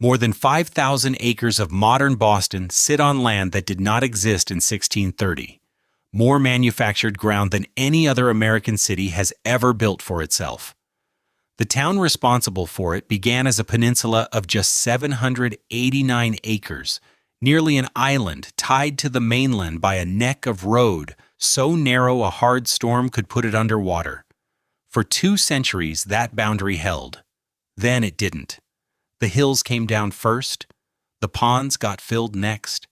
More than 5,000 acres of modern Boston sit on land that did not exist in 1630. More manufactured ground than any other American city has ever built for itself. The town responsible for it began as a peninsula of just 789 acres, nearly an island tied to the mainland by a neck of road so narrow a hard storm could put it underwater. For 2 centuries that boundary held. Then it didn't. The hills came down first, the ponds got filled next,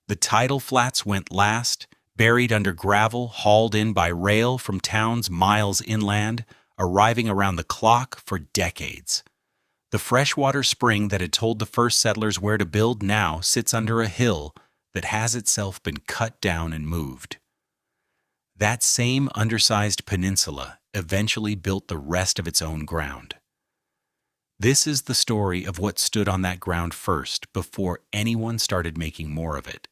the tidal flats went last, buried under gravel hauled in by rail from towns miles inland, arriving around the clock for decades. The freshwater spring that had told the first settlers where to build now sits under a hill that has itself been cut down and moved. That same undersized peninsula eventually built the rest of its own ground. This is the story of what stood on that ground first before anyone started making more of it.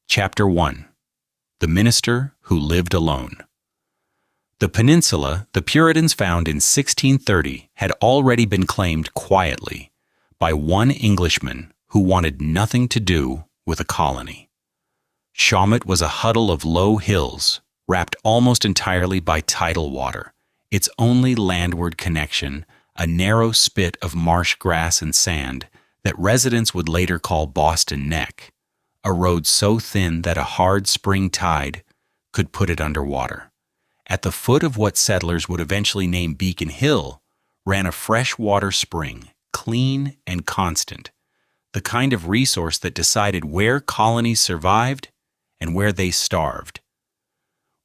Chapter 1. The Minister Who Lived Alone. The peninsula the Puritans found in 1630 had already been claimed quietly by one Englishman who wanted nothing to do with a colony. Shawmut was a huddle of low hills, wrapped almost entirely by tidal water, its only landward connection a narrow spit of marsh grass and sand that residents would later call Boston Neck, a road so thin that a hard spring tide could put it underwater. At the foot of what settlers would eventually name Beacon Hill ran a freshwater spring, clean and constant, the kind of resource that decided where colonies survived and where they starved.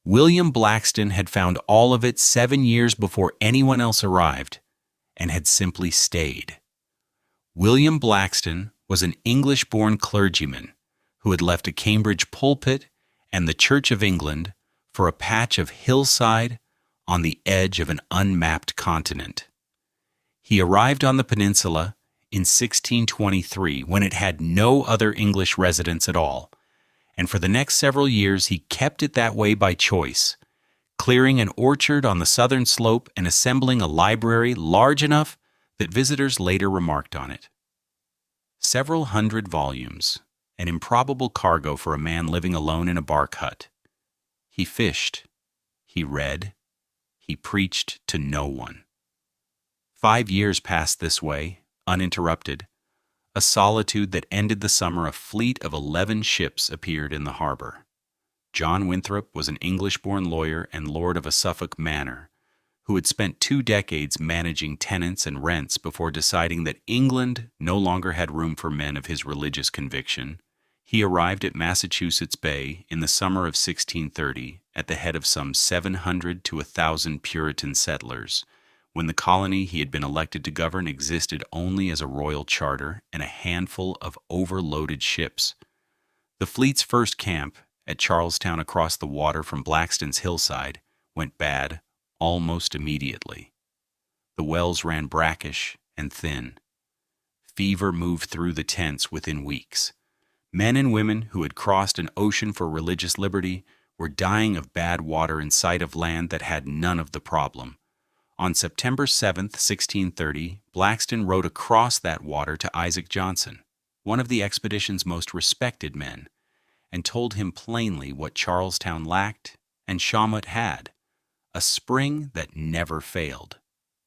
William Blackston had found all of it 7 years before anyone else arrived, and had simply stayed. William Blackston was an English-born clergyman who had left a Cambridge pulpit and the Church of England for a patch of hillside on the edge of an unmapped continent. He arrived on the peninsula in 1623 when it had no other English residents at all, and for the next several years he kept it that way by choice, clearing an orchard on the southern slope and assembling a library large enough that visitors later remarked on it. Several hundred volumes, an improbable cargo for a man living alone in a bark hut. He fished, he read, he preached to no one. 5 years passed this way, uninterrupted. A solitude that ended the summer a fleet of 11 ships appeared in the harbor. John Winthrop was an English-born lawyer and lord of a Suffolk manor, who had spent 2 decades managing tenants and rents before deciding that England no longer had room for men of his religious conviction. He arrived at Massachusetts Bay in the summer of 1630 at the head of some 700 to 1,000 Puritan settlers, when the colony he had been elected to govern existed only as a royal charter and a handful of overloaded ships. The fleet's first camp, at Charlestown across the water from Blackston's hillside, went bad almost immediately. The wells ran brackish and thin. Fever moved through the tents within weeks. Men and women who had crossed an ocean for religious liberty were dying of bad water in sight of land that had none of the problem. On September 7, 1630, Blackston rowed across that water to Isaac Johnson, one of the expedition's most respected men, and told him plainly what Charlestown lacked and Shawmut had, a spring that never failed.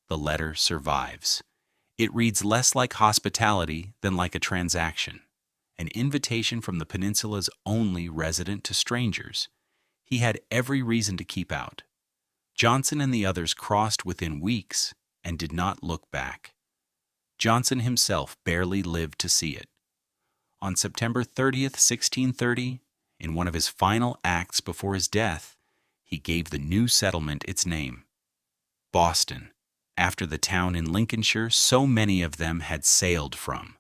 The letter survives. It reads less like hospitality than like a transaction, an invitation from the peninsula's only resident to strangers. He had every reason to keep out. Johnson and the others crossed within weeks and did not look back. Johnson himself barely lived to see it. On September 30th, 1630, in one of his final acts before his death, he gave the new settlement its name, Boston, after the town in Lincolnshire so many of them had sailed from.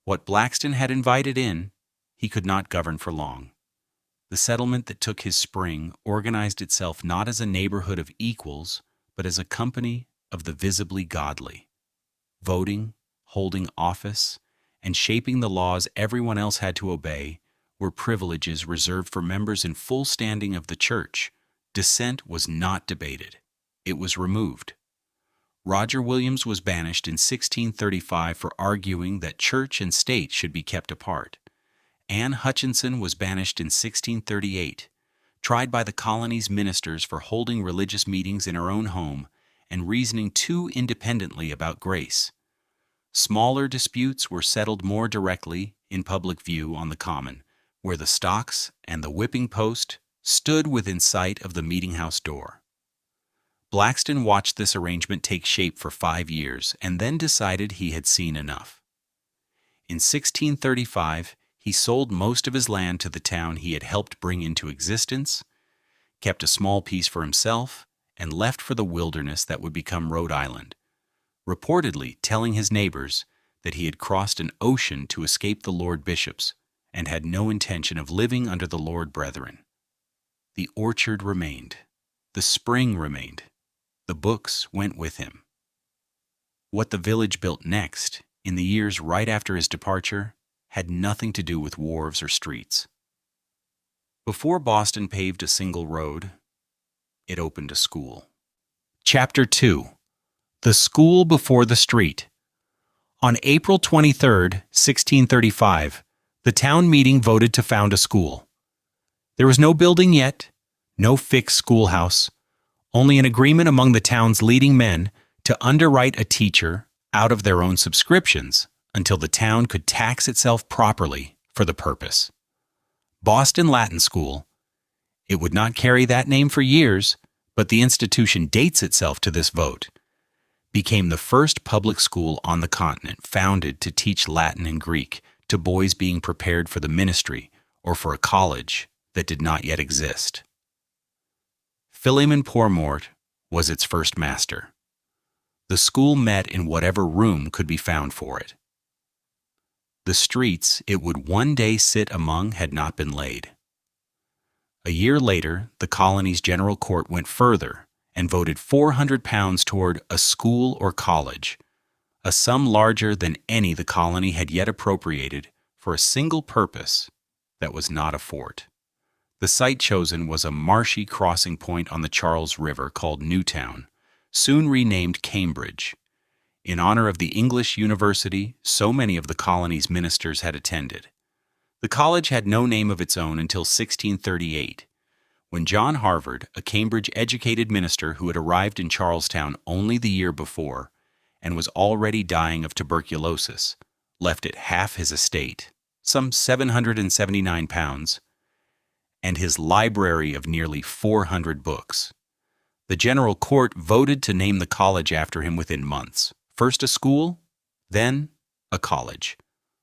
What Blackston had invited in, he could not govern for long. The settlement that took his spring organized itself not as a neighborhood of equals, but as a company of the visibly godly. Voting, holding office, and shaping the laws everyone else had to obey were privileges reserved for members in full standing of the church. Dissent was not debated. It was removed. Roger Williams was banished in 1635 for arguing that church and state should be kept apart. Anne Hutchinson was banished in 1638, tried by the colony's ministers for holding religious meetings in her own home and reasoning too independently about grace. Smaller disputes were settled more directly in public view on the common, where the stocks and the whipping post stood within sight of the meeting-house door. Blackstone watched this arrangement take shape for 5 years and then decided he had seen enough. In 1635, he sold most of his land to the town he had helped bring into existence, kept a small piece for himself, and left for the wilderness that would become Rhode Island, reportedly telling his neighbors that he had crossed an ocean to escape the Lord Bishops and had no intention of living under the Lord Brethren. The orchard remained. The spring remained. The books went with him. What the village built next, in the years right after his departure, had nothing to do with wharves or streets. Before Boston paved a single road, it opened a school. Chapter 2. The School Before the Street. On April 23, 1635, the town meeting voted to found a school. There was no building yet, no fixed schoolhouse, only an agreement among the town's leading men to underwrite a teacher out of their own subscriptions until the town could tax itself properly for the purpose. Boston Latin School. It would not carry that name for years, but the institution dates itself to this vote. Became the first public school on the continent founded to teach Latin and Greek to boys being prepared for the ministry or for a college that did not yet exist. Philemon Pourmort was its first master. The school met in whatever room could be found for it. The streets it would one day sit among had not been laid. A year later, the colony's general court went further and voted £400 toward a school or college, a sum larger than any the colony had yet appropriated for a single purpose that was not a fort. The site chosen was a marshy crossing point on the Charles River called Newtown, soon renamed Cambridge, in honor of the English university so many of the colony's ministers had attended. The college had no name of its own until 1638, when John Harvard, a Cambridge-educated minister who had arrived in Charlestown only the year before and was already dying of tuberculosis, left it half his estate, some £779, and his library of nearly 400 books. The General Court voted to name the college after him within months. First a school, then a college.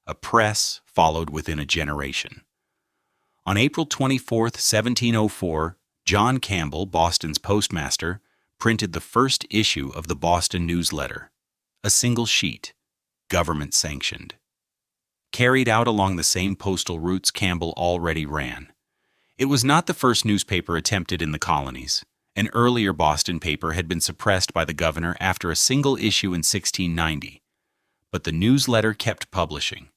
A press followed within a generation. On April 24, 1704, John Campbell, Boston's postmaster, printed the first issue of the Boston Newsletter, a single sheet, government-sanctioned. Carried out along the same postal routes Campbell already ran. It was not the first newspaper attempted in the colonies. An earlier Boston paper had been suppressed by the governor after a single issue in 1690, but the newsletter kept publishing,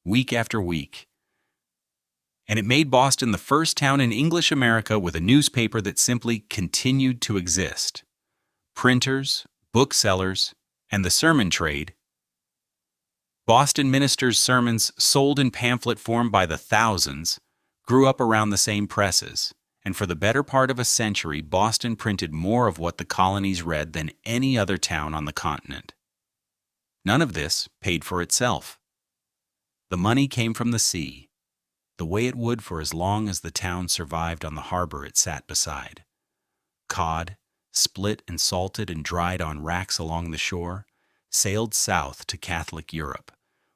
week after week, and it made Boston the first town in English America with a newspaper that simply continued to exist. Printers, booksellers, and the sermon trade. Boston ministers' sermons, sold in pamphlet form by the thousands, grew up around the same presses, and for the better part of a century, Boston printed more of what the colonies read than any other town on the continent. None of this paid for itself. The money came from the sea, the way it would for as long as the town survived on the harbor it sat beside. Cod, split and salted and dried on racks along the shore, sailed south to Catholic Europe,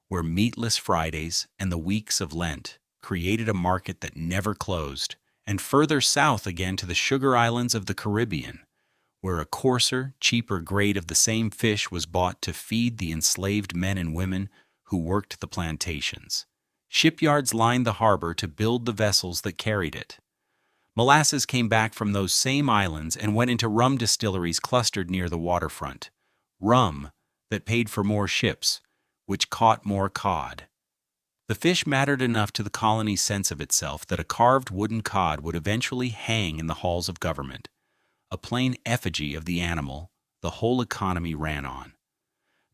where meatless Fridays and the weeks of Lent created a market that never closed, and further south again to the sugar islands of the Caribbean, where a coarser, cheaper grade of the same fish was bought to feed the enslaved men and women who worked the plantations. Shipyards lined the harbor to build the vessels that carried it. Molasses came back from those same islands and went into rum distilleries clustered near the waterfront. Rum that paid for more ships, which caught more cod. The fish mattered enough to the colony's sense of itself that a carved wooden cod would eventually hang in the halls of government, a plain effigy of the animal the whole economy ran on.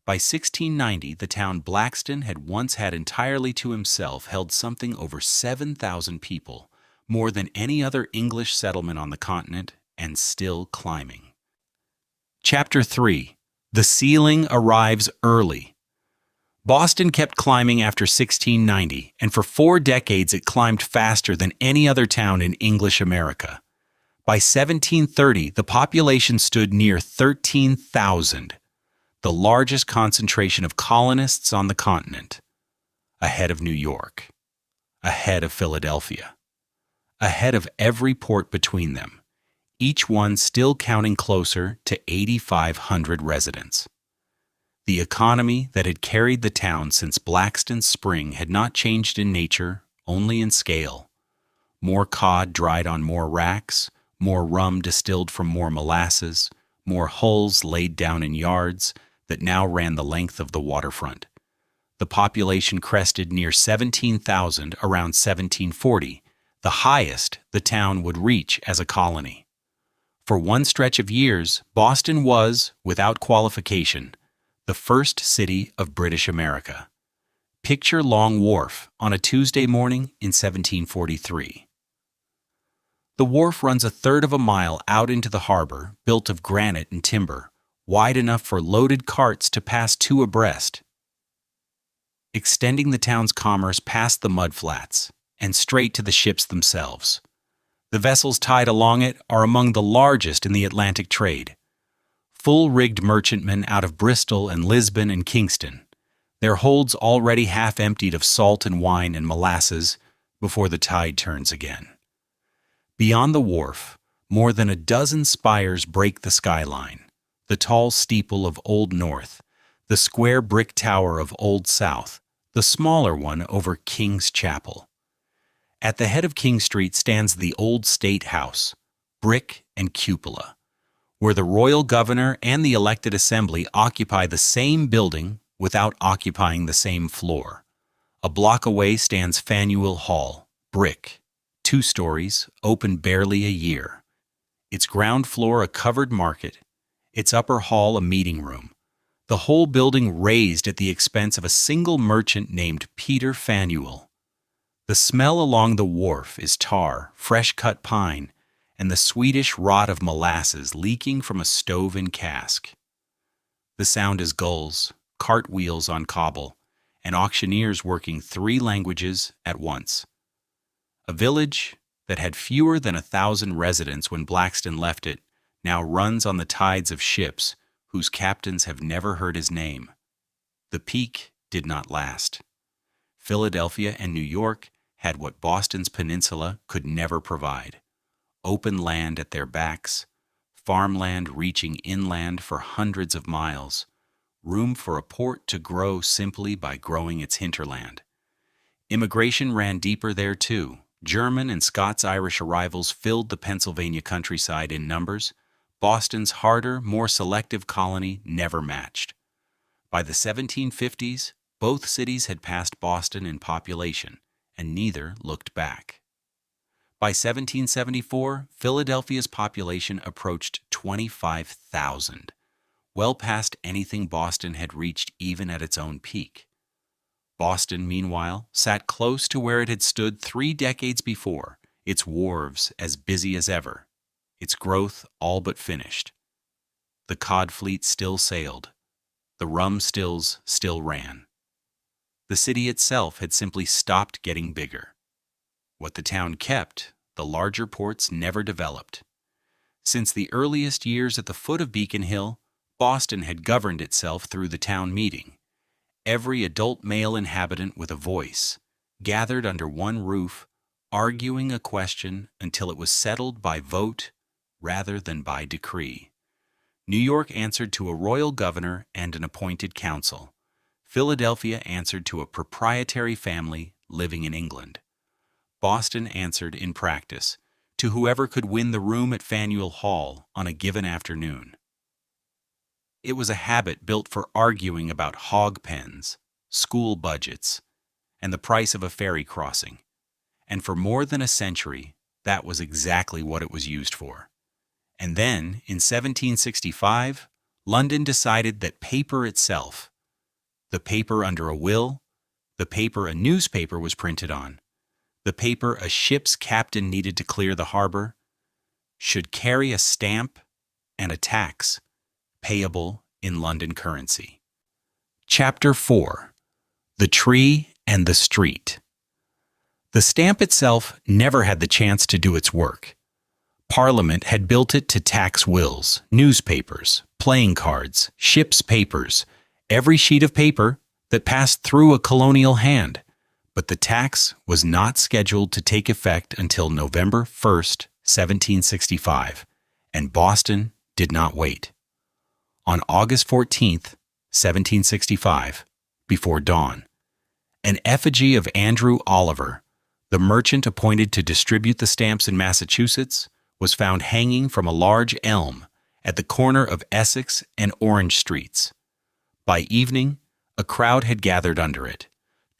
By 1690, the town Blackston had once had entirely to himself held something over 7,000 people, more than any other English settlement on the continent, and still climbing. Chapter 3. The ceiling arrives early. Boston kept climbing after 1690, and for 4 decades it climbed faster than any other town in English America. By 1730, the population stood near 13,000, the largest concentration of colonists on the continent, ahead of New York, ahead of Philadelphia, ahead of every port between them, each one still counting closer to 8,500 residents. The economy that had carried the town since Blackston's spring had not changed in nature, only in scale. More cod dried on more racks, more rum distilled from more molasses, more hulls laid down in yards that now ran the length of the waterfront. The population crested near 17,000 around 1740, the highest the town would reach as a colony. For one stretch of years, Boston was, without qualification, the first city of British America. Picture Long Wharf on a Tuesday morning in 1743. The wharf runs a third of a mile out into the harbor, built of granite and timber, wide enough for loaded carts to pass 2 abreast, extending the town's commerce past the mudflats and straight to the ships themselves. The vessels tied along it are among the largest in the Atlantic trade. Full-rigged merchantmen out of Bristol and Lisbon and Kingston, their holds already half emptied of salt and wine and molasses before the tide turns again. Beyond the wharf, more than a dozen spires break the skyline, the tall steeple of Old North, the square brick tower of Old South, the smaller one over King's Chapel. At the head of King Street stands the Old State House, brick and cupola, where the royal governor and the elected assembly occupy the same building without occupying the same floor. A block away stands Faneuil Hall, brick, 2 stories, open barely a year. Its ground floor a covered market, its upper hall a meeting room. The whole building raised at the expense of a single merchant named Peter Faneuil. The smell along the wharf is tar, fresh-cut pine, and the sweetish rot of molasses leaking from a stove and cask. The sound is gulls, cartwheels on cobble, and auctioneers working 3 languages at once. A village that had fewer than 1,000 residents when Blackston left it now runs on the tides of ships whose captains have never heard his name. The peak did not last. Philadelphia and New York had what Boston's peninsula could never provide: open land at their backs, farmland reaching inland for hundreds of miles, room for a port to grow simply by growing its hinterland. Immigration ran deeper there too. German and Scots-Irish arrivals filled the Pennsylvania countryside in numbers. Boston's harder, more selective colony never matched. By the 1750s, both cities had passed Boston in population, and neither looked back. By 1774, Philadelphia's population approached 25,000, well past anything Boston had reached even at its own peak. Boston, meanwhile, sat close to where it had stood 3 decades before, its wharves as busy as ever, its growth all but finished. The cod fleet still sailed. The rum stills still ran. The city itself had simply stopped getting bigger. What the town kept, the larger ports never developed. Since the earliest years at the foot of Beacon Hill, Boston had governed itself through the town meeting. Every adult male inhabitant with a voice, gathered under one roof, arguing a question until it was settled by vote rather than by decree. New York answered to a royal governor and an appointed council. Philadelphia answered to a proprietary family living in England. Boston answered in practice to whoever could win the room at Faneuil Hall on a given afternoon. It was a habit built for arguing about hog pens, school budgets, and the price of a ferry crossing. And for more than a century, that was exactly what it was used for. And then, in 1765, London decided that paper itself, the paper under a will, the paper a newspaper was printed on, the paper a ship's captain needed to clear the harbor, should carry a stamp and a tax payable in London currency. Chapter 4. The Tree and the Street. The stamp itself never had the chance to do its work. Parliament had built it to tax wills, newspapers, playing cards, ships' papers, every sheet of paper that passed through a colonial hand, but the tax was not scheduled to take effect until November 1st, 1765, and Boston did not wait. On August 14th, 1765, before dawn, an effigy of Andrew Oliver, the merchant appointed to distribute the stamps in Massachusetts, was found hanging from a large elm at the corner of Essex and Orange Streets. By evening, a crowd had gathered under it,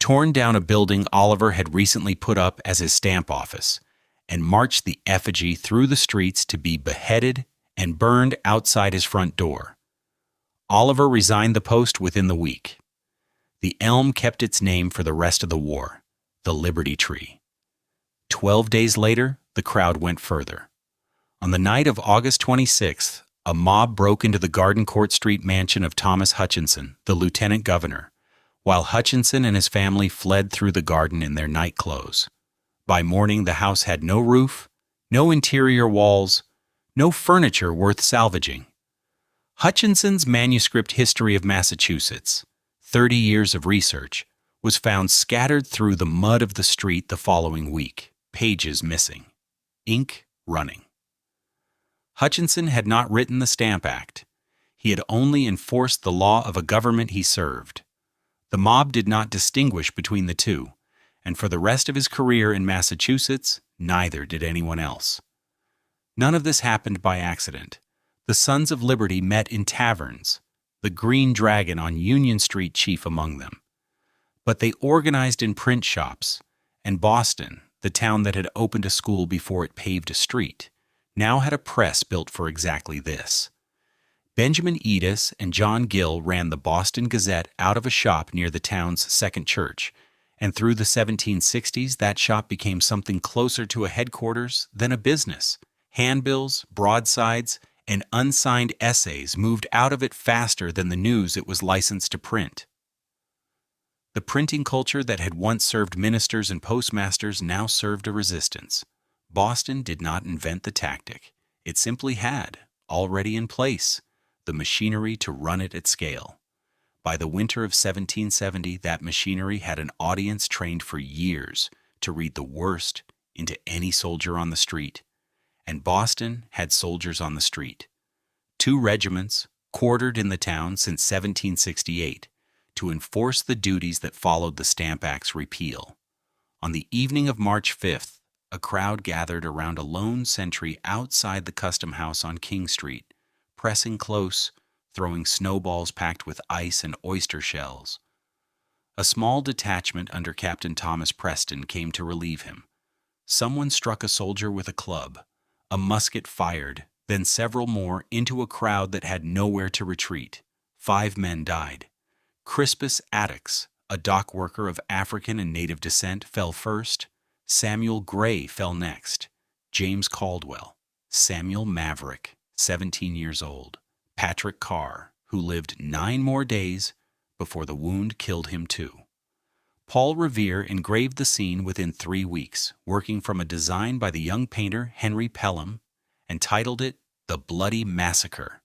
torn down a building Oliver had recently put up as his stamp office, and marched the effigy through the streets to be beheaded and burned outside his front door. Oliver resigned the post within the week. The elm kept its name for the rest of the war, the Liberty Tree. 12 days later, the crowd went further. On the night of August 26th, a mob broke into the Gardencourt Street mansion of Thomas Hutchinson, the lieutenant governor, while Hutchinson and his family fled through the garden in their night clothes. By morning, the house had no roof, no interior walls, no furniture worth salvaging. Hutchinson's manuscript History of Massachusetts, 30 years of research, was found scattered through the mud of the street the following week, pages missing, ink running. Hutchinson had not written the Stamp Act. He had only enforced the law of a government he served. The mob did not distinguish between the two, and for the rest of his career in Massachusetts, neither did anyone else. None of this happened by accident. The Sons of Liberty met in taverns, the Green Dragon on Union Street chief among them. But they organized in print shops, and Boston, the town that had opened a school before it paved a street, now had a press built for exactly this. Benjamin Edis and John Gill ran the Boston Gazette out of a shop near the town's second church, and through the 1760s that shop became something closer to a headquarters than a business. Handbills, broadsides, and unsigned essays moved out of it faster than the news it was licensed to print. The printing culture that had once served ministers and postmasters now served a resistance. Boston did not invent the tactic. It simply had, already in place, the machinery to run it at scale. By the winter of 1770, that machinery had an audience trained for years to read the worst into any soldier on the street. And Boston had soldiers on the street. 2 regiments, quartered in the town since 1768, to enforce the duties that followed the Stamp Act's repeal. On the evening of March 5th, a crowd gathered around a lone sentry outside the Custom House on King Street, pressing close, throwing snowballs packed with ice and oyster shells. A small detachment under Captain Thomas Preston came to relieve him. Someone struck a soldier with a club. A musket fired, then several more into a crowd that had nowhere to retreat. 5 men died. Crispus Attucks, a dock worker of African and native descent, fell first. Samuel Gray fell next. James Caldwell. Samuel Maverick, 17 years old. Patrick Carr, who lived 9 more days before the wound killed him too. Paul Revere engraved the scene within 3 weeks, working from a design by the young painter Henry Pelham, and titled it The Bloody Massacre.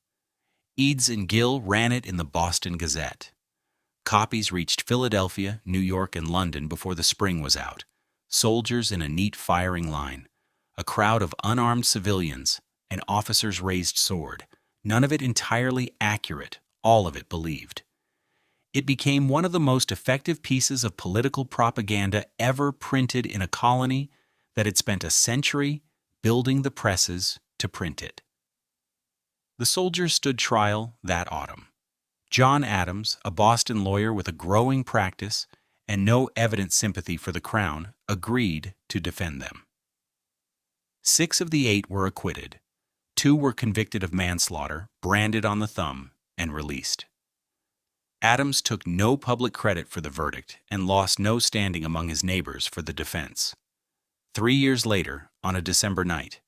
Eads and Gill ran it in the Boston Gazette. Copies reached Philadelphia, New York, and London before the spring was out. Soldiers in a neat firing line, a crowd of unarmed civilians, an officer's raised sword, none of it entirely accurate, all of it believed. It became one of the most effective pieces of political propaganda ever printed in a colony that had spent a century building the presses to print it. The soldiers stood trial that autumn. John Adams, a Boston lawyer with a growing practice and no evident sympathy for the Crown, agreed to defend them. 6 of the 8 were acquitted. 2 were convicted of manslaughter, branded on the thumb, and released. Adams took no public credit for the verdict and lost no standing among his neighbors for the defense. 3 years later, on a December night,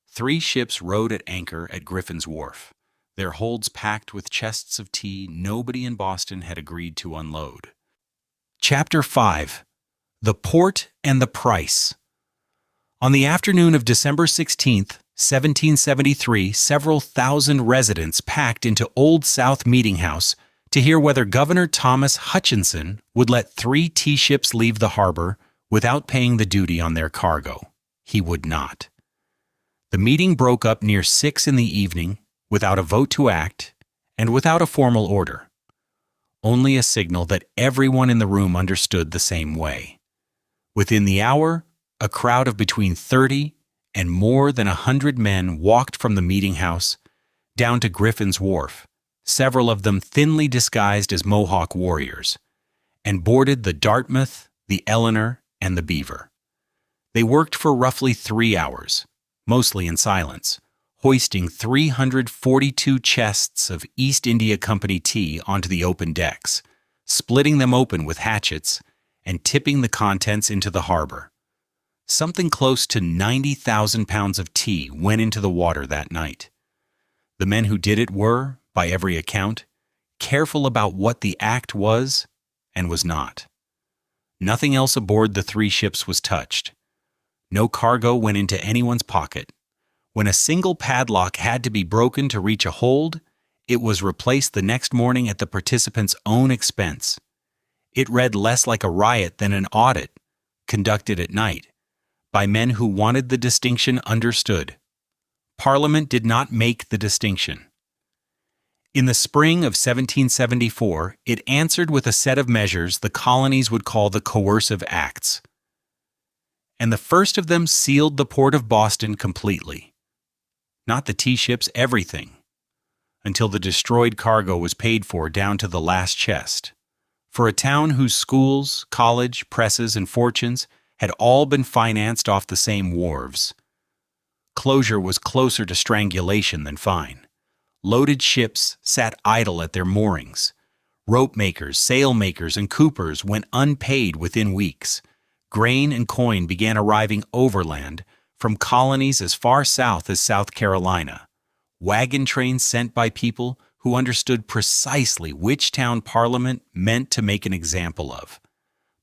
3 ships rode at anchor at Griffin's Wharf, their holds packed with chests of tea nobody in Boston had agreed to unload. Chapter 5. The Port and the Price. On the afternoon of December 16, 1773, several thousand residents packed into Old South Meeting House to hear whether Governor Thomas Hutchinson would let 3 tea ships leave the harbor without paying the duty on their cargo. He would not. The meeting broke up near 6 in the evening, without a vote to act, and without a formal order. Only a signal that everyone in the room understood the same way. Within the hour, a crowd of between 30 and more than 100 men walked from the meeting house down to Griffin's Wharf, several of them thinly disguised as Mohawk warriors, and boarded the Dartmouth, the Eleanor, and the Beaver. They worked for roughly 3 hours, mostly in silence, hoisting 342 chests of East India Company tea onto the open decks, splitting them open with hatchets, and tipping the contents into the harbor. Something close to 90,000 pounds of tea went into the water that night. The men who did it were, by every account, careful about what the act was and was not. Nothing else aboard the 3 ships was touched. No cargo went into anyone's pocket. When a single padlock had to be broken to reach a hold, it was replaced the next morning at the participants' own expense. It read less like a riot than an audit, conducted at night, by men who wanted the distinction understood. Parliament did not make the distinction. In the spring of 1774, it answered with a set of measures the colonies would call the Coercive Acts. And the first of them sealed the port of Boston completely. Not the tea ships, everything, until the destroyed cargo was paid for down to the last chest. For a town whose schools, college, presses, and fortunes had all been financed off the same wharves, closure was closer to strangulation than fine. Loaded ships sat idle at their moorings. Rope makers, sail makers, and coopers went unpaid within weeks. Grain and coin began arriving overland from colonies as far south as South Carolina. Wagon trains sent by people who understood precisely which town Parliament meant to make an example of.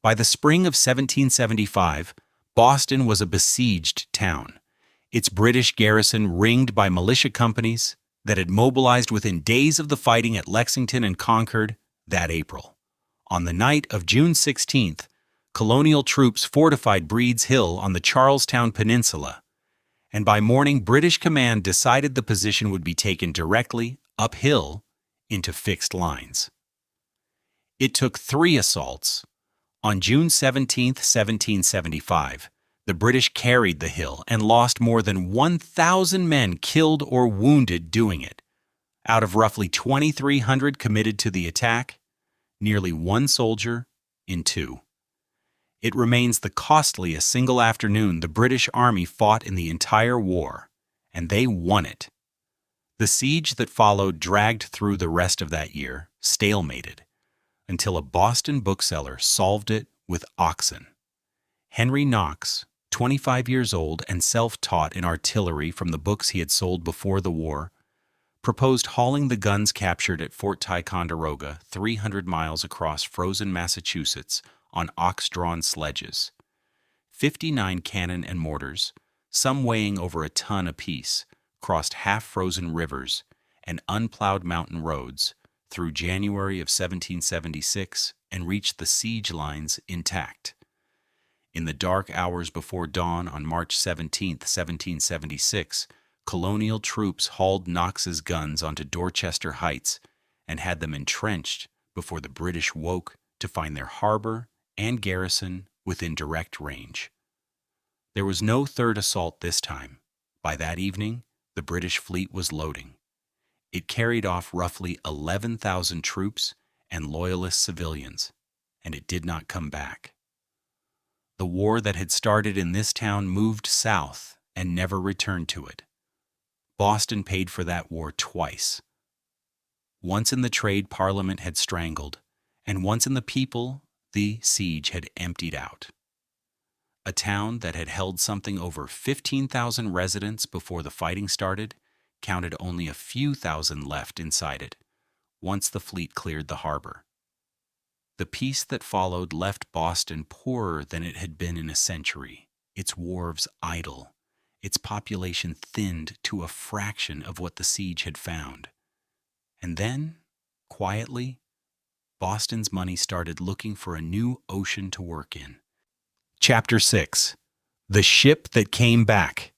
By the spring of 1775, Boston was a besieged town, its British garrison ringed by militia companies that had mobilized within days of the fighting at Lexington and Concord that April. On the night of June 16th, colonial troops fortified Breed's Hill on the Charlestown Peninsula, and by morning British command decided the position would be taken directly uphill into fixed lines. It took 3 assaults. On June 17, 1775, the British carried the hill and lost more than 1,000 men killed or wounded doing it. Out of roughly 2,300 committed to the attack, nearly 1 soldier in 2. It remains the costliest single afternoon the British Army fought in the entire war, and they won it. The siege that followed dragged through the rest of that year, stalemated, until a Boston bookseller solved it with oxen. Henry Knox, 25 years old and self-taught in artillery from the books he had sold before the war, proposed hauling the guns captured at Fort Ticonderoga 300 miles across frozen Massachusetts on ox-drawn sledges. 59 cannon and mortars, some weighing over a ton apiece, crossed half-frozen rivers and unplowed mountain roads through January of 1776 and reached the siege lines intact. In the dark hours before dawn on March 17, 1776, colonial troops hauled Knox's guns onto Dorchester Heights and had them entrenched before the British woke to find their harbor and garrison within direct range. There was no third assault this time. By that evening, the British fleet was loading. It carried off roughly 11,000 troops and loyalist civilians, and it did not come back. The war that had started in this town moved south and never returned to it. Boston paid for that war twice. Once in the trade Parliament had strangled, and once in the people the siege had emptied out. A town that had held something over 15,000 residents before the fighting started counted only a few thousand left inside it, once the fleet cleared the harbor. The peace that followed left Boston poorer than it had been in a century, its wharves idle, its population thinned to a fraction of what the siege had found. And then, quietly, Boston's money started looking for a new ocean to work in. Chapter 6. The Ship That Came Back.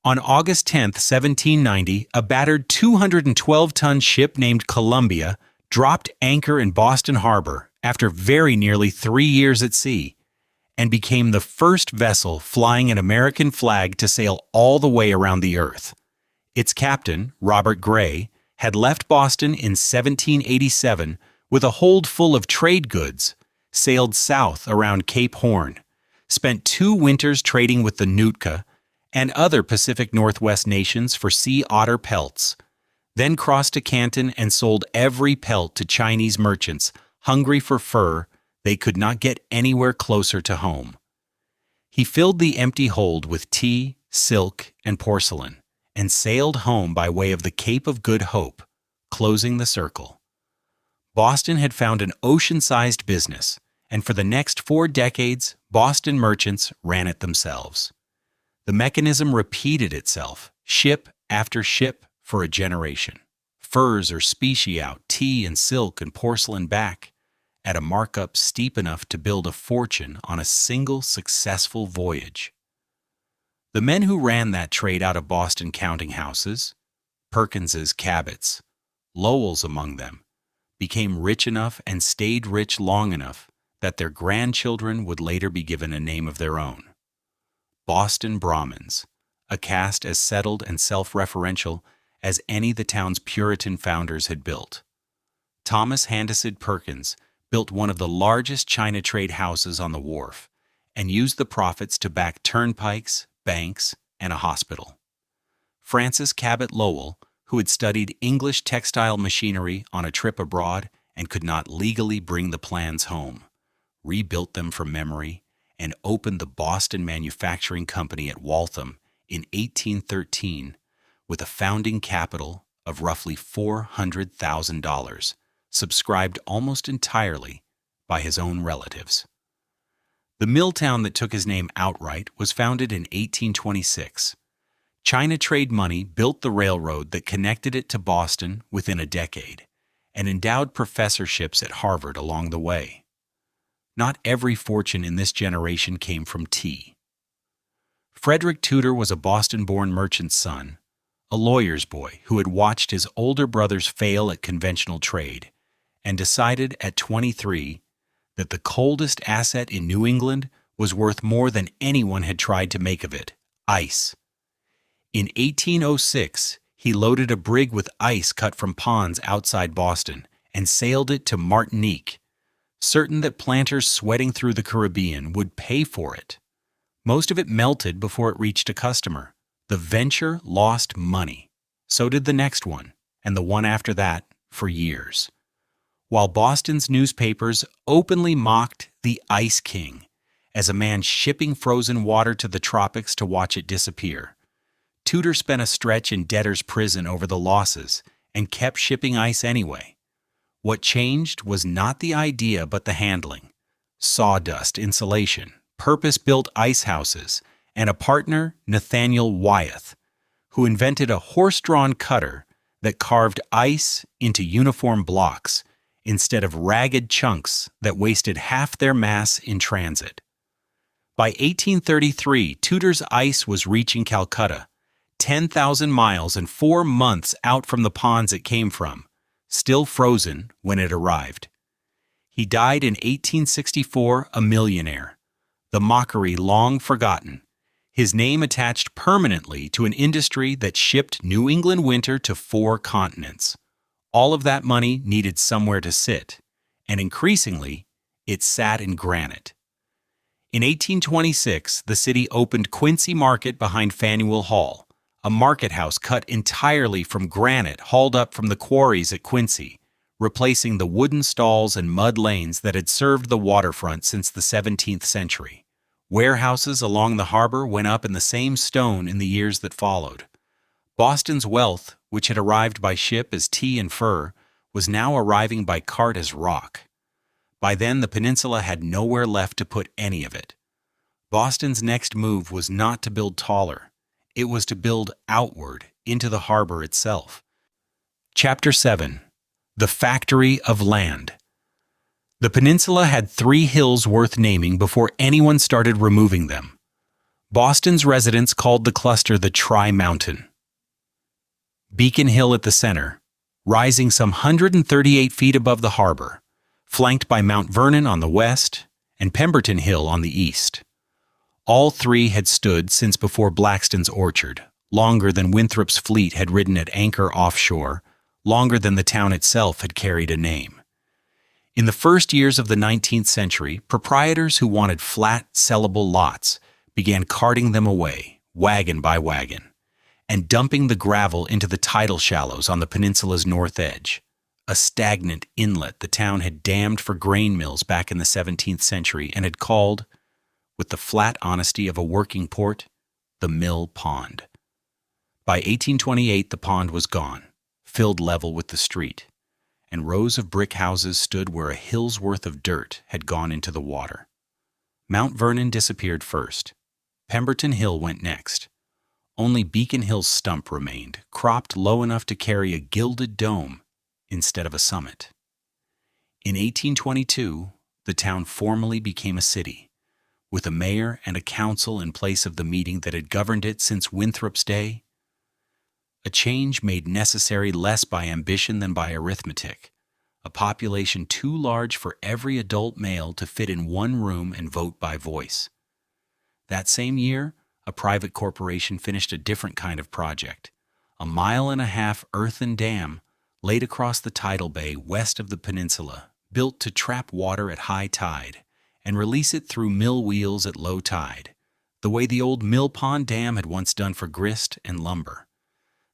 On August 10, 1790, a battered 212-ton ship named Columbia dropped anchor in Boston Harbor after very nearly 3 years at sea, and became the first vessel flying an American flag to sail all the way around the earth. Its captain, Robert Gray, had left Boston in 1787 with a hold full of trade goods, sailed south around Cape Horn, spent 2 winters trading with the Nootka and other Pacific Northwest nations for sea otter pelts, then crossed to Canton and sold every pelt to Chinese merchants hungry for fur they could not get anywhere closer to home. He filled the empty hold with tea, silk, and porcelain, and sailed home by way of the Cape of Good Hope, closing the circle. Boston had found an ocean-sized business, and for the next 4 decades, Boston merchants ran it themselves. The mechanism repeated itself, ship after ship, for a generation. Furs or specie out, tea and silk and porcelain back, at a markup steep enough to build a fortune on a single successful voyage. The men who ran that trade out of Boston counting houses, Perkins's Cabots, Lowell's among them, became rich enough and stayed rich long enough that their grandchildren would later be given a name of their own. Boston Brahmins, a caste as settled and self-referential as any the town's Puritan founders had built. Thomas Handaside Perkins built one of the largest China trade houses on the wharf and used the profits to back turnpikes, banks, and a hospital. Francis Cabot Lowell, who had studied English textile machinery on a trip abroad and could not legally bring the plans home, rebuilt them from memory and opened the Boston Manufacturing Company at Waltham in 1813 with a founding capital of roughly $400,000, subscribed almost entirely by his own relatives. The mill town that took his name outright was founded in 1826. China trade money built the railroad that connected it to Boston within a decade, and endowed professorships at Harvard along the way. Not every fortune in this generation came from tea. Frederick Tudor was a Boston-born merchant's son, a lawyer's boy who had watched his older brothers fail at conventional trade, and decided at 23 that the coldest asset in New England was worth more than anyone had tried to make of it, ice. In 1806, he loaded a brig with ice cut from ponds outside Boston and sailed it to Martinique, certain that planters sweating through the Caribbean would pay for it. Most of it melted before it reached a customer. The venture lost money. So did the next one, and the one after that, for years. While Boston's newspapers openly mocked the Ice King as a man shipping frozen water to the tropics to watch it disappear, Tudor spent a stretch in debtor's prison over the losses and kept shipping ice anyway. What changed was not the idea but the handling. Sawdust insulation, purpose-built ice houses, and a partner, Nathaniel Wyeth, who invented a horse-drawn cutter that carved ice into uniform blocks instead of ragged chunks that wasted half their mass in transit. By 1833, Tudor's ice was reaching Calcutta, 10,000 miles and 4 months out from the ponds it came from, still frozen when it arrived. He died in 1864 a millionaire, the mockery long forgotten, his name attached permanently to an industry that shipped New England winter to 4 continents. All of that money needed somewhere to sit, and increasingly, it sat in granite. In 1826, the city opened Quincy Market behind Faneuil Hall, a market house cut entirely from granite hauled up from the quarries at Quincy, replacing the wooden stalls and mud lanes that had served the waterfront since the 17th century. Warehouses along the harbor went up in the same stone in the years that followed. Boston's wealth, which had arrived by ship as tea and fur, was now arriving by cart as rock. By then, the peninsula had nowhere left to put any of it. Boston's next move was not to build taller. It was to build outward into the harbor itself. Chapter 7. The Factory of Land. The peninsula had 3 hills worth naming before anyone started removing them. Boston's residents called the cluster the Tri-Mountain. Beacon Hill at the center, rising some 138 feet above the harbor, flanked by Mount Vernon on the west and Pemberton Hill on the east. All 3 had stood since before Blackstone's Orchard, longer than Winthrop's fleet had ridden at anchor offshore, longer than the town itself had carried a name. In the first years of the 19th century, proprietors who wanted flat, sellable lots began carting them away, wagon by wagon, and dumping the gravel into the tidal shallows on the peninsula's north edge, a stagnant inlet the town had dammed for grain mills back in the 17th century and had called, with the flat honesty of a working port, the Mill Pond. By 1828, the pond was gone, filled level with the street, and rows of brick houses stood where a hill's worth of dirt had gone into the water. Mount Vernon disappeared first. Pemberton Hill went next. Only Beacon Hill's stump remained, cropped low enough to carry a gilded dome instead of a summit. In 1822, the town formally became a city, with a mayor and a council in place of the meeting that had governed it since Winthrop's day. A change made necessary less by ambition than by arithmetic, a population too large for every adult male to fit in one room and vote by voice. That same year, a private corporation finished a different kind of project, a 1.5-mile earthen dam laid across the tidal bay west of the peninsula, built to trap water at high tide and release it through mill wheels at low tide, the way the old Mill Pond Dam had once done for grist and lumber.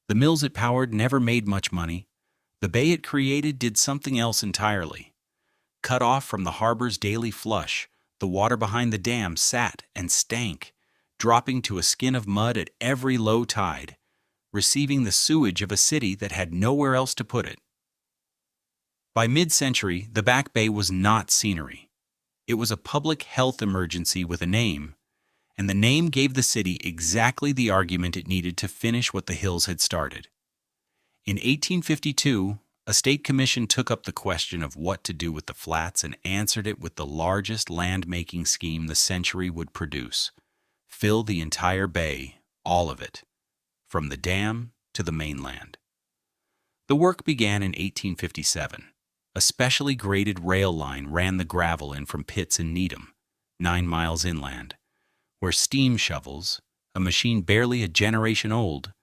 The mills it powered never made much money. The bay it created did something else entirely. Cut off from the harbor's daily flush, the water behind the dam sat and stank, dropping to a skin of mud at every low tide, receiving the sewage of a city that had nowhere else to put it. By mid-century, the Back Bay was not scenery. It was a public health emergency with a name, and the name gave the city exactly the argument it needed to finish what the hills had started. In 1852, a state commission took up the question of what to do with the flats and answered it with the largest land-making scheme the century would produce: fill the entire bay, all of it, from the dam to the mainland. The work began in 1857. A specially graded rail line ran the gravel in from pits in Needham, 9 miles inland, where steam shovels, a machine barely a generation old,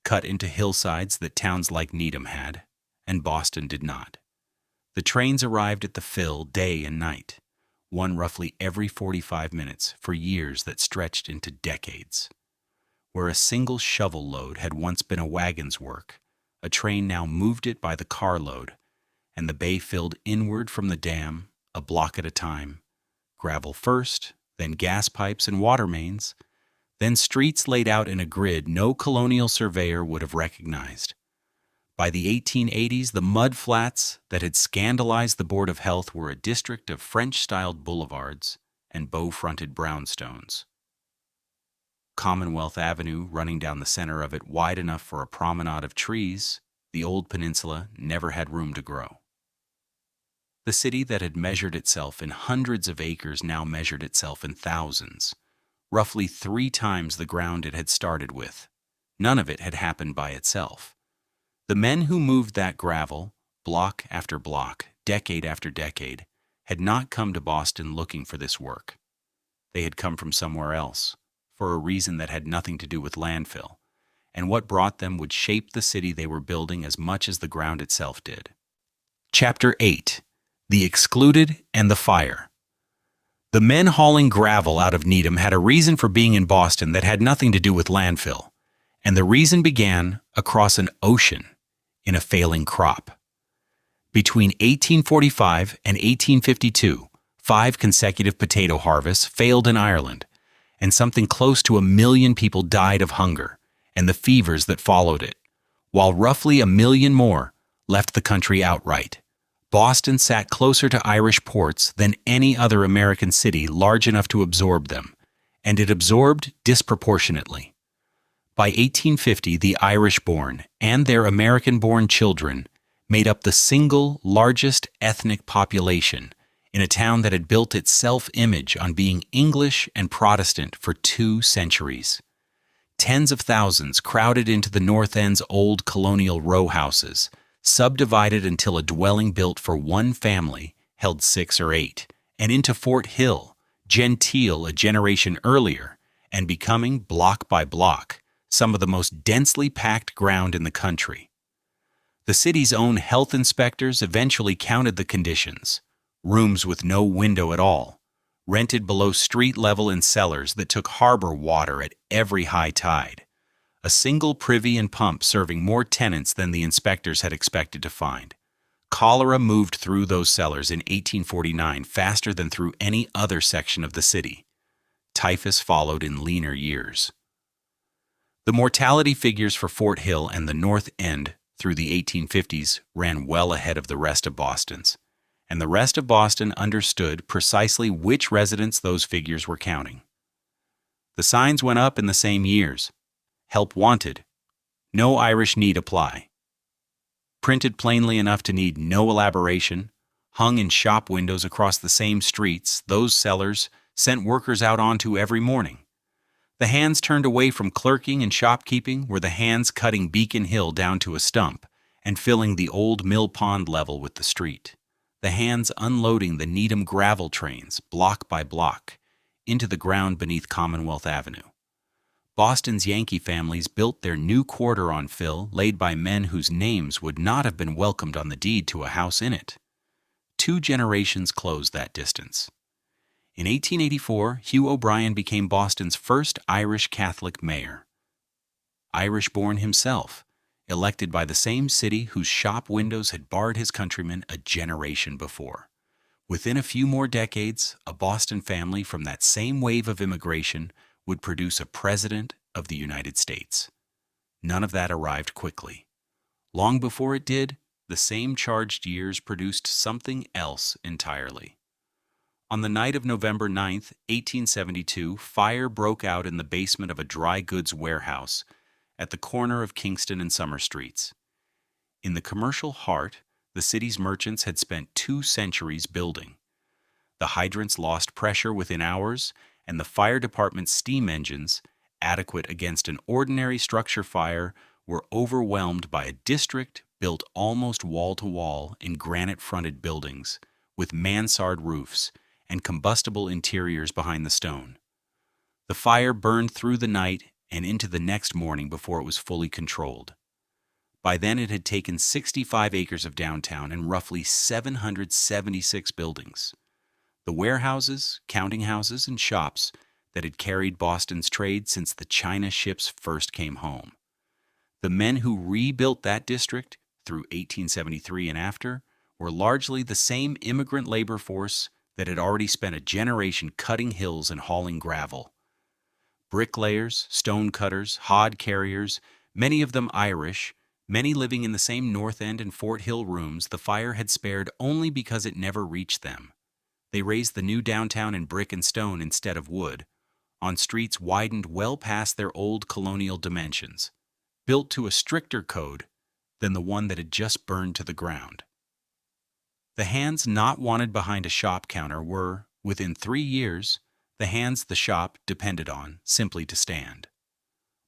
cut into hillsides that towns like Needham had, and Boston did not. The trains arrived at the fill day and night, one roughly every 45 minutes for years that stretched into decades. Where a single shovel load had once been a wagon's work, a train now moved it by the carload, and the bay filled inward from the dam, a block at a time, gravel first, then gas pipes and water mains, then streets laid out in a grid no colonial surveyor would have recognized. By the 1880s, the mud flats that had scandalized the Board of Health were a district of French-styled boulevards and bow-fronted brownstones. Commonwealth Avenue, running down the center of it wide enough for a promenade of trees, the old peninsula never had room to grow. The city that had measured itself in hundreds of acres now measured itself in thousands, roughly 3 times the ground it had started with. None of it had happened by itself. The men who moved that gravel, block after block, decade after decade, had not come to Boston looking for this work. They had come from somewhere else, for a reason that had nothing to do with landfill, and what brought them would shape the city they were building as much as the ground itself did. Chapter 8. The Excluded and the Fire. The men hauling gravel out of Needham had a reason for being in Boston that had nothing to do with landfill, And the reason began across an ocean in a failing crop. Between 1845 and 1852, 5 consecutive potato harvests failed in Ireland, and something close to 1 million people died of hunger and the fevers that followed it, while roughly 1 million more left the country outright. Boston sat closer to Irish ports than any other American city large enough to absorb them, and it absorbed disproportionately. By 1850, the Irish-born and their American-born children made up the single largest ethnic population in a town that had built its self-image on being English and Protestant for 2 centuries. Tens of thousands crowded into the North End's old colonial row houses, subdivided until a dwelling built for 1 family held 6 or 8, and into Fort Hill, genteel a generation earlier, and becoming, block by block, some of the most densely packed ground in the country. The city's own health inspectors eventually counted the conditions: rooms with no window at all, rented below street level in cellars that took harbor water at every high tide, a single privy and pump serving more tenants than the inspectors had expected to find. Cholera moved through those cellars in 1849 faster than through any other section of the city. Typhus followed in leaner years. The mortality figures for Fort Hill and the North End through the 1850s ran well ahead of the rest of Boston's, and the rest of Boston understood precisely which residents those figures were counting. The signs went up in the same years. Help wanted. No Irish need apply. Printed plainly enough to need no elaboration, hung in shop windows across the same streets those cellars sent workers out onto every morning. The hands turned away from clerking and shopkeeping were the hands cutting Beacon Hill down to a stump and filling the old mill pond level with the street. The hands unloading the Needham gravel trains, block by block, into the ground beneath Commonwealth Avenue. Boston's Yankee families built their new quarter on fill laid by men whose names would not have been welcomed on the deed to a house in it. 2 generations closed that distance. In 1884, Hugh O'Brien became Boston's first Irish Catholic mayor. Irish-born himself, elected by the same city whose shop windows had barred his countrymen a generation before. Within a few more decades, a Boston family from that same wave of immigration would produce a president of the United States. None of that arrived quickly. Long before it did, the same charged years produced something else entirely. On the night of November 9, 1872, fire broke out in the basement of a dry goods warehouse at the corner of Kingston and Summer Streets. In the commercial heart, the city's merchants had spent 2 centuries building. The hydrants lost pressure within hours, and the fire department's steam engines, adequate against an ordinary structure fire, were overwhelmed by a district built almost wall-to-wall in granite-fronted buildings, with mansard roofs, and combustible interiors behind the stone. The fire burned through the night and into the next morning before it was fully controlled. By then it had taken 65 acres of downtown and roughly 776 buildings. The warehouses, counting houses, and shops that had carried Boston's trade since the China ships first came home. The men who rebuilt that district through 1873 and after were largely the same immigrant labor force that had already spent a generation cutting hills and hauling gravel. Bricklayers, stone cutters, hod carriers, many of them Irish, many living in the same North End and Fort Hill rooms the fire had spared only because it never reached them. They raised the new downtown in brick and stone instead of wood, on streets widened well past their old colonial dimensions, built to a stricter code than the one that had just burned to the ground. The hands not wanted behind a shop counter were, within 3 years, the hands the shop depended on simply to stand.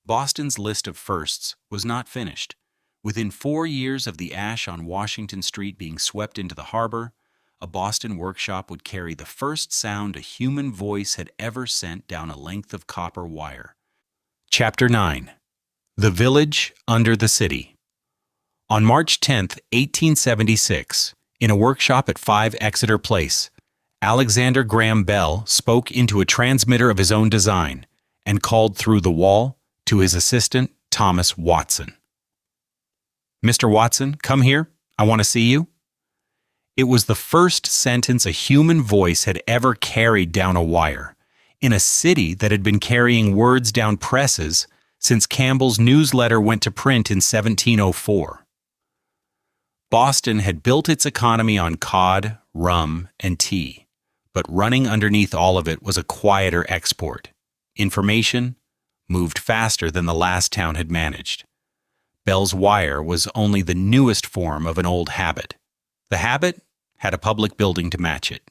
Boston's list of firsts was not finished. Within 4 years of the ash on Washington Street being swept into the harbor, a Boston workshop would carry the first sound a human voice had ever sent down a length of copper wire. Chapter 9. The Village Under the City. On March 10, 1876, in a workshop at 5 Exeter Place, Alexander Graham Bell spoke into a transmitter of his own design and called through the wall to his assistant Thomas Watson. "Mr. Watson, come here. I want to see you." It was the first sentence a human voice had ever carried down a wire, in a city that had been carrying words down presses since Campbell's newsletter went to print in 1704. Boston had built its economy on cod, rum, and tea, but running underneath all of it was a quieter export. Information moved faster than the last town had managed. Bell's wire was only the newest form of an old habit. The habit had a public building to match it.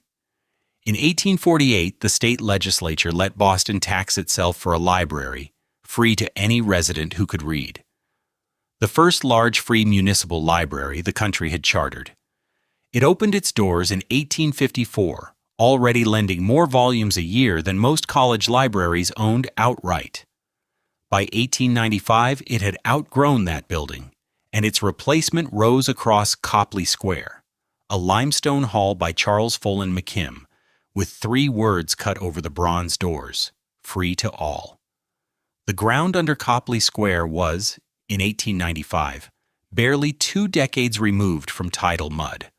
In 1848, the state legislature let Boston tax itself for a library, free to any resident who could read. The first large free municipal library the country had chartered. It opened its doors in 1854, already lending more volumes a year than most college libraries owned outright. By 1895, it had outgrown that building, and its replacement rose across Copley Square, a limestone hall by Charles Follen McKim, with 3 words cut over the bronze doors: "Free to all." The ground under Copley Square was, in 1895, barely 2 decades removed from tidal mud.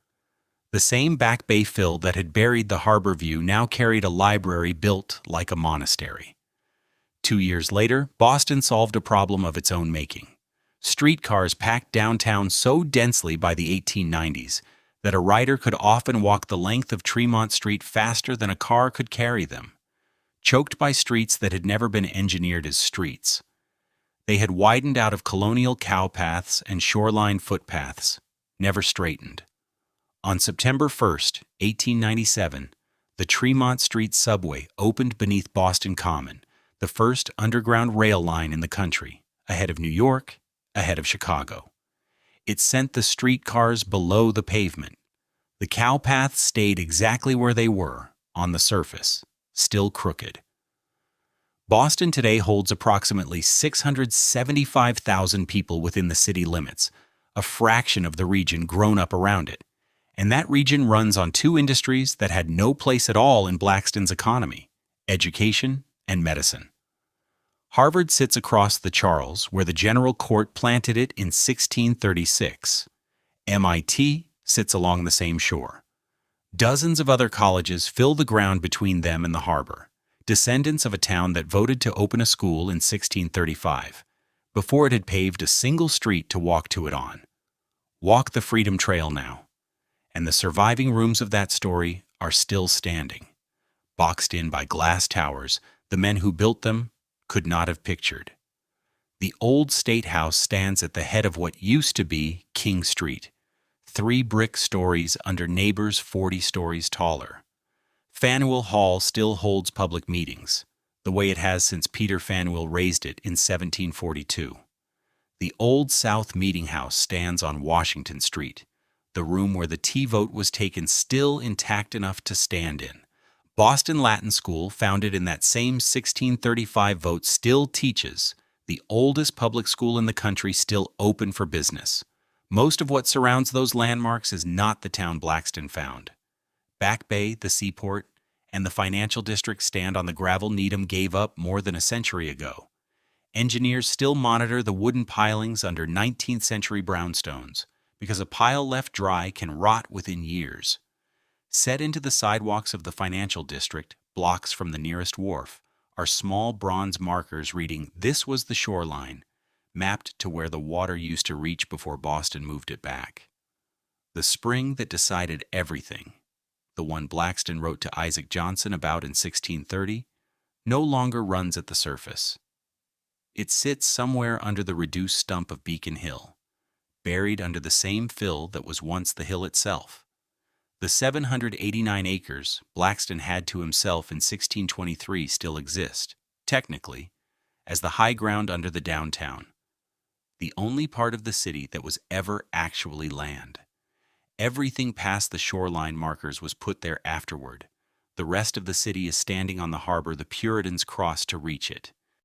The same Back Bay fill that had buried the harbor view now carried a library built like a monastery. 2 years later, Boston solved a problem of its own making. Streetcars packed downtown so densely by the 1890s that a rider could often walk the length of Tremont Street faster than a car could carry them. Choked by streets that had never been engineered as streets. They had widened out of colonial cowpaths and shoreline footpaths, never straightened. On September 1st, 1897, the Tremont Street subway opened beneath Boston Common, the first underground rail line in the country, ahead of New York, ahead of Chicago. It sent the streetcars below the pavement. The cowpaths stayed exactly where they were, on the surface, still crooked. Boston today holds approximately 675,000 people within the city limits, a fraction of the region grown up around it. And that region runs on 2 industries that had no place at all in Blackston's economy: education and medicine. Harvard sits across the Charles, where the General Court planted it in 1636. MIT sits along the same shore. Dozens of other colleges fill the ground between them and the harbor, descendants of a town that voted to open a school in 1635, before it had paved a single street to walk to it on. Walk the Freedom Trail now, and the surviving rooms of that story are still standing, boxed in by glass towers the men who built them could not have pictured. The old State House stands at the head of what used to be King Street, 3 brick stories under neighbors 40 stories taller. Faneuil Hall still holds public meetings, the way it has since Peter Faneuil raised it in 1742. The Old South Meeting House stands on Washington Street, the room where the tea vote was taken still intact enough to stand in. Boston Latin School, founded in that same 1635 vote, still teaches, the oldest public school in the country still open for business. Most of what surrounds those landmarks is not the town Blackston found. Back Bay, the seaport, and the financial district stand on the gravel Needham gave up more than a century ago. Engineers still monitor the wooden pilings under 19th century brownstones, because a pile left dry can rot within years. Set into the sidewalks of the financial district, blocks from the nearest wharf, are small bronze markers reading "This was the shoreline," mapped to where the water used to reach before Boston moved it back. The spring that decided everything, the one Blackston wrote to Isaac Johnson about in 1630, no longer runs at the surface. It sits somewhere under the reduced stump of Beacon Hill, buried under the same fill that was once the hill itself. The 789 acres Blackston had to himself in 1623 still exist, technically, as the high ground under the downtown, the only part of the city that was ever actually land. Everything past the shoreline markers was put there afterward. The rest of the city is standing on the harbor the Puritans crossed to reach it.